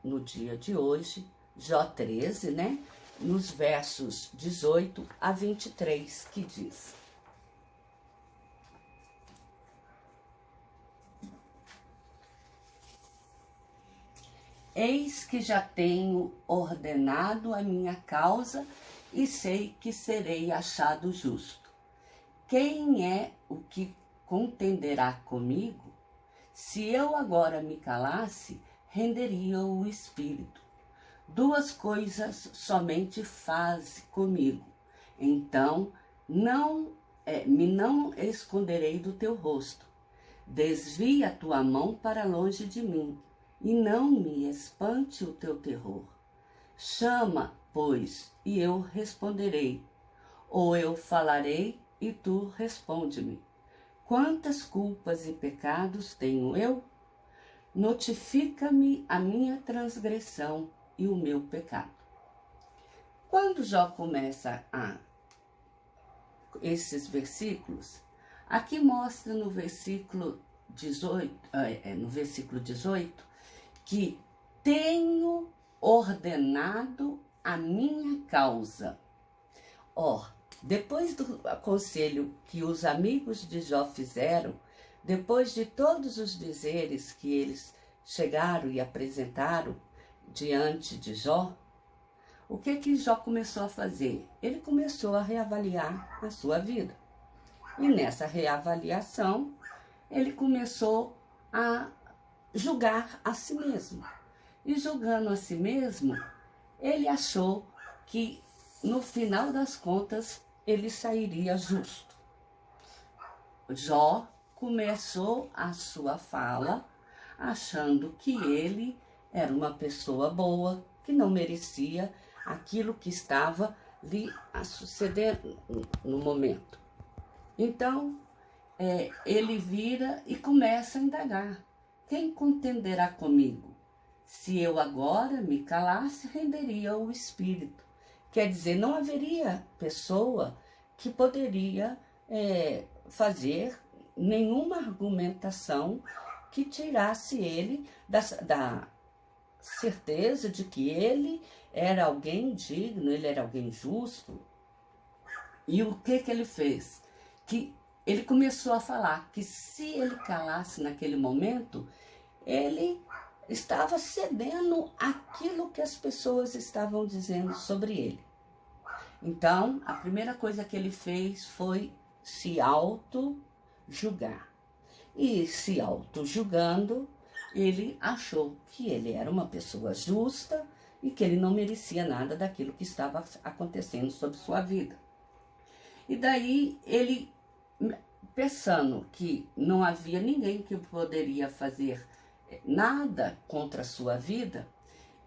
no dia de hoje, Jó 13, né? Nos versos 18 a 23, que diz: Eis que já tenho ordenado a minha causa e sei que serei achado justo. Quem é o que contenderá comigo? Se eu agora me calasse, renderia o espírito. Duas coisas somente faz comigo, então me não esconderei do teu rosto. Desvia a tua mão para longe de mim, e não me espante o teu terror. Chama, pois, e eu responderei, ou eu falarei e tu responde-me. Quantas culpas e pecados tenho eu? Notifica-me a minha transgressão e o meu pecado. Quando Jó começa esses versículos, aqui mostra no versículo 18, que tenho ordenado a minha causa. Depois do conselho que os amigos de Jó fizeram, depois de todos os dizeres que eles chegaram e apresentaram diante de Jó, o que Jó começou a fazer? Ele começou a reavaliar a sua vida. E nessa reavaliação, ele começou a julgar a si mesmo. E julgando a si mesmo, ele achou que no final das contas ele sairia justo. Jó começou a sua fala achando que ele era uma pessoa boa, que não merecia aquilo que estava lhe a suceder no momento. Então, ele vira e começa a indagar: quem contenderá comigo? Se eu agora me calasse, renderia o espírito. Quer dizer, não haveria pessoa que poderia fazer nenhuma argumentação que tirasse ele da certeza de que ele era alguém digno, ele era alguém justo. E o que ele fez? Que ele começou a falar que se ele calasse naquele momento, ele estava cedendo aquilo que as pessoas estavam dizendo sobre ele. Então, a primeira coisa que ele fez foi se auto-julgar. E se auto-julgando, ele achou que ele era uma pessoa justa e que ele não merecia nada daquilo que estava acontecendo sobre sua vida. E daí ele, pensando que não havia ninguém que poderia fazer nada contra a sua vida,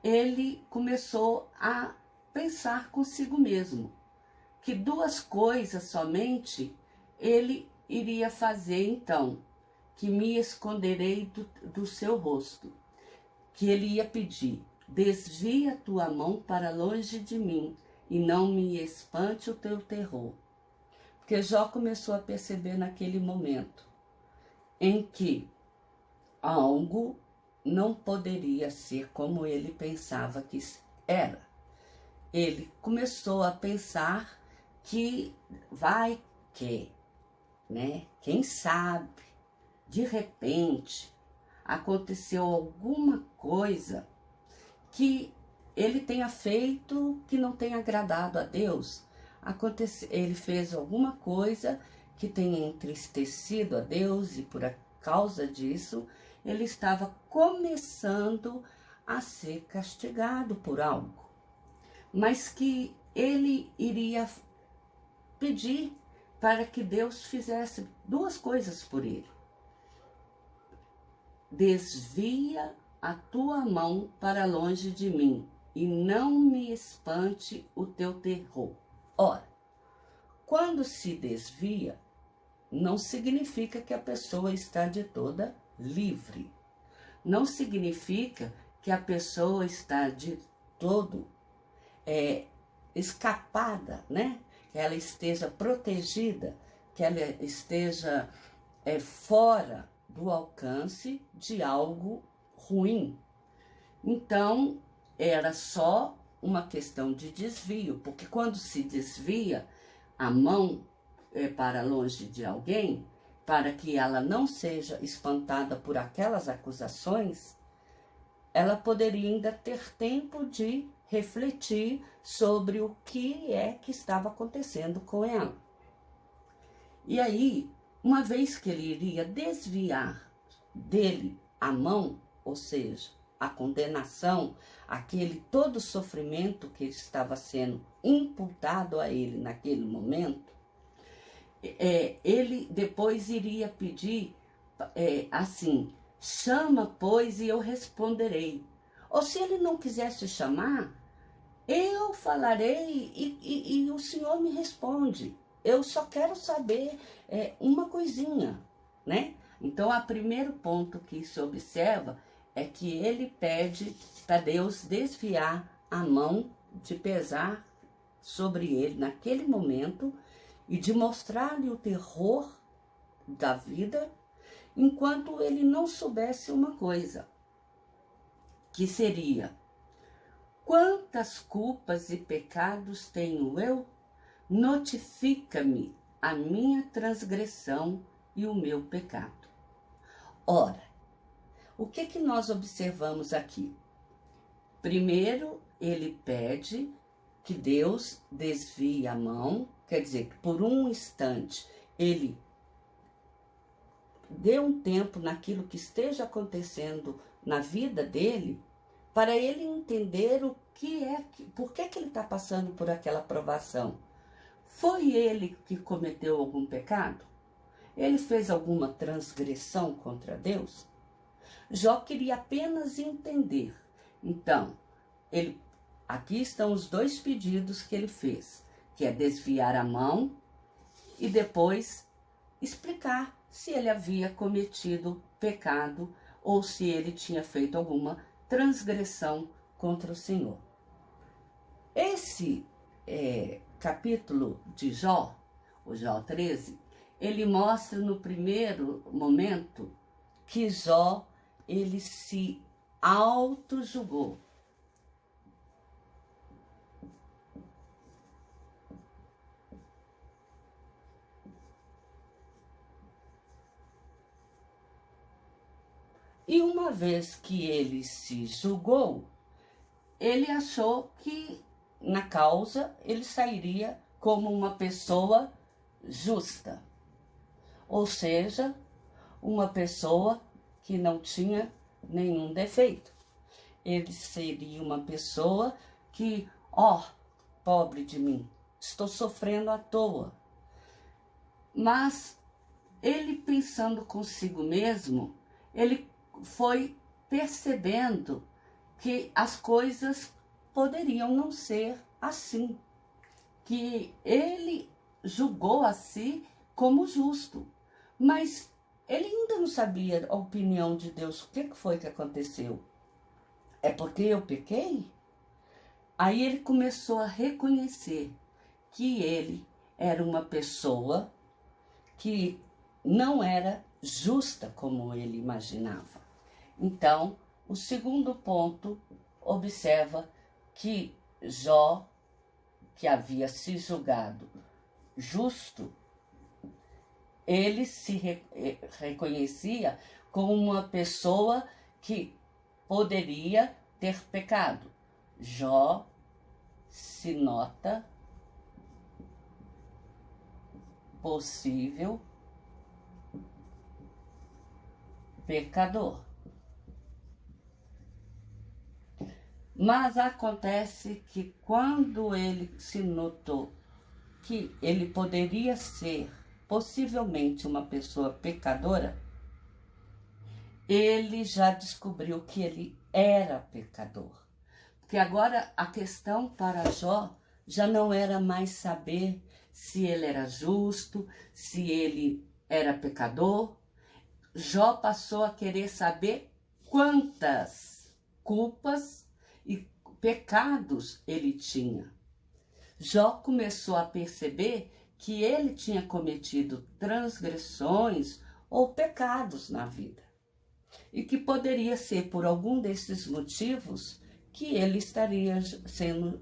ele começou a pensar consigo mesmo que duas coisas somente ele iria fazer então: que me esconderei do seu rosto, que ele ia pedir: desvia a tua mão para longe de mim e não me espante o teu terror. Porque Jó começou a perceber naquele momento em que algo não poderia ser como ele pensava que era. Ele começou a pensar que quem sabe, de repente, aconteceu alguma coisa que ele tenha feito que não tenha agradado a Deus. Ele fez alguma coisa que tenha entristecido a Deus e por causa disso ele estava começando a ser castigado por algo. Mas que ele iria pedir para que Deus fizesse duas coisas por ele: desvia a tua mão para longe de mim e não me espante o teu terror. Ora, quando se desvia, não significa que a pessoa está de toda livre. Não significa que a pessoa está de todo escapada, né? Que ela esteja protegida, que ela esteja fora do alcance de algo ruim. Então, era só uma questão de desvio, porque quando se desvia a mão para longe de alguém, para que ela não seja espantada por aquelas acusações, ela poderia ainda ter tempo de refletir sobre o que é que estava acontecendo com ela. E aí, uma vez que ele iria desviar dele a mão, ou seja, a condenação, aquele todo sofrimento que estava sendo imputado a ele naquele momento, ele depois iria pedir assim, chama, pois, e eu responderei. Ou se ele não quisesse chamar, eu falarei e o Senhor me responde. Eu só quero saber uma coisinha, né? Então, o primeiro ponto que se observa é que ele pede para Deus desviar a mão de pesar sobre ele naquele momento e de mostrar-lhe o terror da vida, enquanto ele não soubesse uma coisa, que seria: quantas culpas e pecados tenho eu? Notifica-me a minha transgressão e o meu pecado. Ora, o que nós observamos aqui? Primeiro, ele pede que Deus desvie a mão, quer dizer, que por um instante ele dê um tempo naquilo que esteja acontecendo na vida dele, para ele entender o que por que ele está passando por aquela provação. Foi ele que cometeu algum pecado? Ele fez alguma transgressão contra Deus? Jó queria apenas entender. Então, aqui estão os dois pedidos que ele fez, que é desviar a mão e depois explicar se ele havia cometido pecado ou se ele tinha feito alguma transgressão contra o Senhor. Esse capítulo de Jó, o Jó 13, ele mostra no primeiro momento que Jó, ele se auto-julgou. E uma vez que ele se julgou, ele achou que na causa ele sairia como uma pessoa justa. Ou seja, uma pessoa que não tinha nenhum defeito. Ele seria uma pessoa que, pobre de mim, estou sofrendo à toa. Mas ele, pensando consigo mesmo, ele foi percebendo que as coisas poderiam não ser assim, que ele julgou a si como justo, mas ele ainda não sabia a opinião de Deus. O que foi que aconteceu? É porque eu pequei? Aí ele começou a reconhecer que ele era uma pessoa que não era justa como ele imaginava. Então, o segundo ponto observa que Jó, que havia se julgado justo, ele se reconhecia como uma pessoa que poderia ter pecado. Jó se nota possível pecador. Mas acontece que quando ele se notou que ele poderia ser possivelmente uma pessoa pecadora, ele já descobriu que ele era pecador. Porque agora a questão para Jó já não era mais saber se ele era justo, se ele era pecador. Jó passou a querer saber quantas culpas e pecados ele tinha. Jó começou a perceber que ele tinha cometido transgressões ou pecados na vida. e que poderia ser por algum desses motivos que ele estaria sendo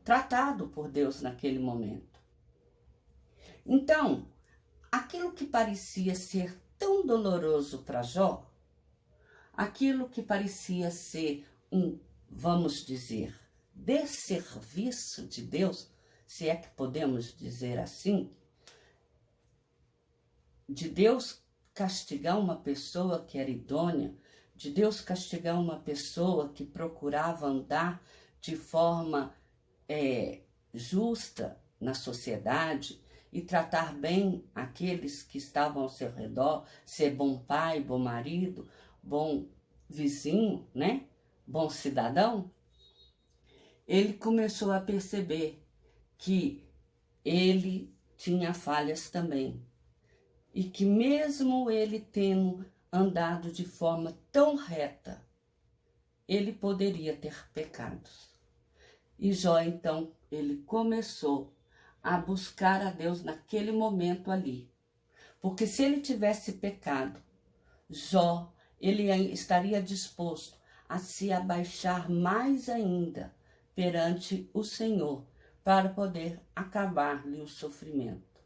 tratado por Deus naquele momento. Então, aquilo que parecia ser tão doloroso para Jó, aquilo que parecia ser vamos dizer, desserviço de Deus, se é que podemos dizer assim, de Deus castigar uma pessoa que era idônea, de Deus castigar uma pessoa que procurava andar de forma justa na sociedade e tratar bem aqueles que estavam ao seu redor, ser bom pai, bom marido, bom vizinho, né? Bom cidadão. Ele começou a perceber que ele tinha falhas também. E que mesmo ele tendo andado de forma tão reta, ele poderia ter pecados. E Jó, então, ele começou a buscar a Deus naquele momento ali. Porque se ele tivesse pecado, Jó, ele estaria disposto a se abaixar mais ainda perante o Senhor para poder acabar-lhe o sofrimento.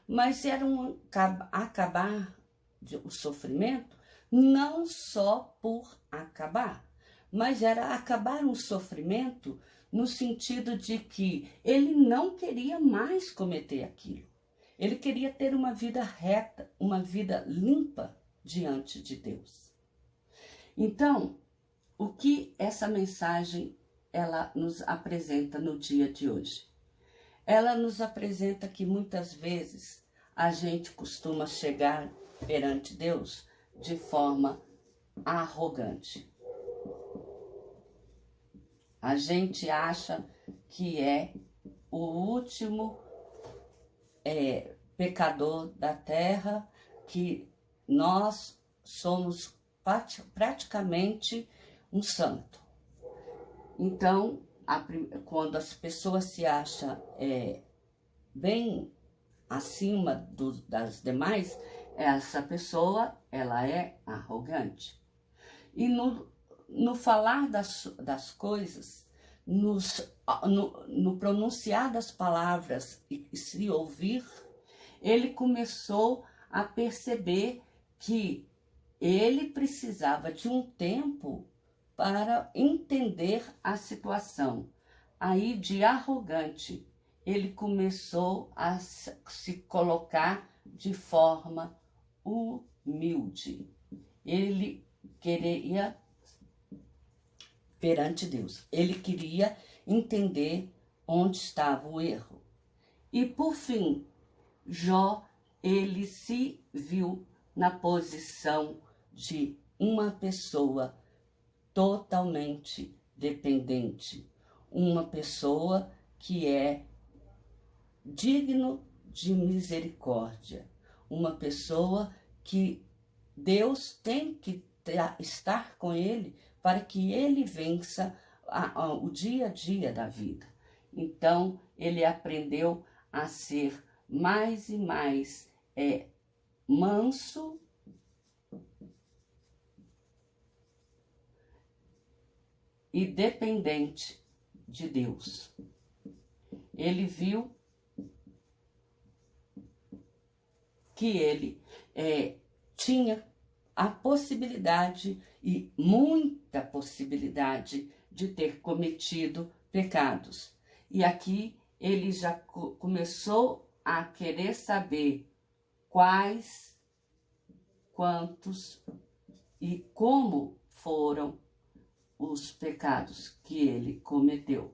Mas era acabar o sofrimento não só por acabar, mas era acabar um sofrimento no sentido de que ele não queria mais cometer aquilo. Ele queria ter uma vida reta, uma vida limpa diante de Deus. Então, o que essa mensagem ela nos apresenta no dia de hoje? Ela nos apresenta que muitas vezes a gente costuma chegar perante Deus de forma arrogante. A gente acha que é o último pecador da terra, que nós somos praticamente um santo. Então, quando as pessoas se acham bem acima das demais, essa pessoa ela é arrogante. E no falar das coisas, no pronunciar das palavras e se ouvir, ele começou a perceber que ele precisava de um tempo para entender a situação. Aí, de arrogante, ele começou a se colocar de forma humilde. Ele queria perante Deus. Ele queria entender onde estava o erro. E por fim, Jó, ele se viu na posição de uma pessoa totalmente dependente, uma pessoa que é digno de misericórdia, uma pessoa que Deus tem que estar com ele para que ele vença o dia a dia da vida. Então, ele aprendeu a ser mais e mais manso e dependente de Deus. Ele viu que ele tinha a possibilidade e muita possibilidade de ter cometido pecados. E aqui ele já começou a querer saber quais, quantos e como foram os pecados que ele cometeu.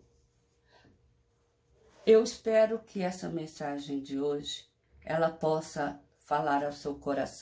Eu espero que essa mensagem de hoje ela possa falar ao seu coração.